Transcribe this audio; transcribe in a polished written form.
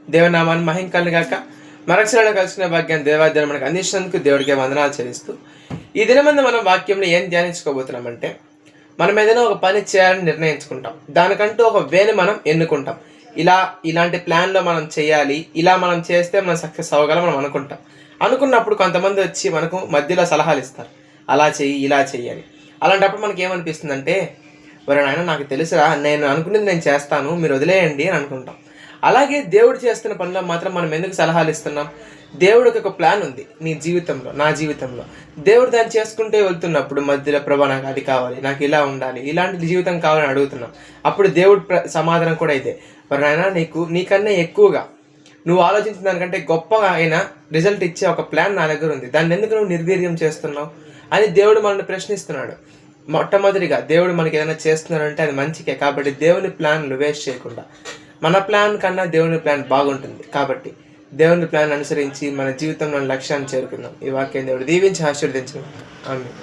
దేవుని నామాన్ని మహింకలు గాక. మరొకసారి కలుసుకునే భాగ్యాన్ని దేవాదేవుడు మనకు అందించినందుకు దేవుడికి వందనాలు చెల్లిస్తూ ఈ దినమందు మనం వాక్యంలో ఏం ధ్యానించుకోబోతున్నామంటే, మనం ఏదైనా ఒక పని చేయాలని నిర్ణయించుకుంటాం. దానికంటూ ఒక వేని మనం ఎన్నుకుంటాం. ఇలాంటి ప్లాన్లో మనం చేయాలి, ఇలా మనం చేస్తే మనం సక్సెస్ అవ్వగలం మనం అనుకుంటాం. అనుకున్నప్పుడు కొంతమంది వచ్చి మనకు మధ్యలో సలహాలు ఇస్తారు, అలా చెయ్యి, ఇలా చెయ్యాలి. అలాంటప్పుడు మనకి ఏమనిపిస్తుందంటే, మరి నాయన నాకు తెలుసురా, నేను అనుకునేది నేను చేస్తాను, మీరు వదిలేయండి అని అనుకుంటాం. అలాగే దేవుడు చేస్తున్న పనిలో మాత్రం మనం ఎందుకు సలహాలు ఇస్తున్నాం? దేవుడికి ఒక ప్లాన్ ఉంది నీ జీవితంలో, నా జీవితంలో. దేవుడు దాన్ని చేసుకుంటే వెళ్తున్నప్పుడు మధ్యలో ప్రభా నాకు అది కావాలి, నాకు ఇలా ఉండాలి, ఇలాంటి జీవితం కావాలని అడుగుతున్నాం. అప్పుడు దేవుడు సమాధానం కూడా ఇదే, మరి నాయన నీకన్నా ఎక్కువగా నువ్వు ఆలోచించిన దానికంటే గొప్పగా అయినా రిజల్ట్ ఇచ్చే ఒక ప్లాన్ నా దగ్గర ఉంది, దాన్ని ఎందుకు నువ్వు నిర్వీర్యం చేస్తున్నావు అని దేవుడు మనల్ని ప్రశ్నిస్తున్నాడు. మొట్టమొదటిగా దేవుడు మనకి ఏదైనా చేస్తున్నాడంటే అది మంచికే. కాబట్టి దేవుని ప్లాన్లు వేస్ట్ చేయకుండా, మన ప్లాన్ కన్నా దేవుని ప్లాన్ బాగుంటుంది కాబట్టి దేవుని ప్లాన్ అనుసరించి మన జీవితంలో లక్ష్యాన్ని చేరుకుందాం. ఈ వాక్యం దేవుడు దీవించి ఆశీర్వదించుకుందాం. ఆమేన్.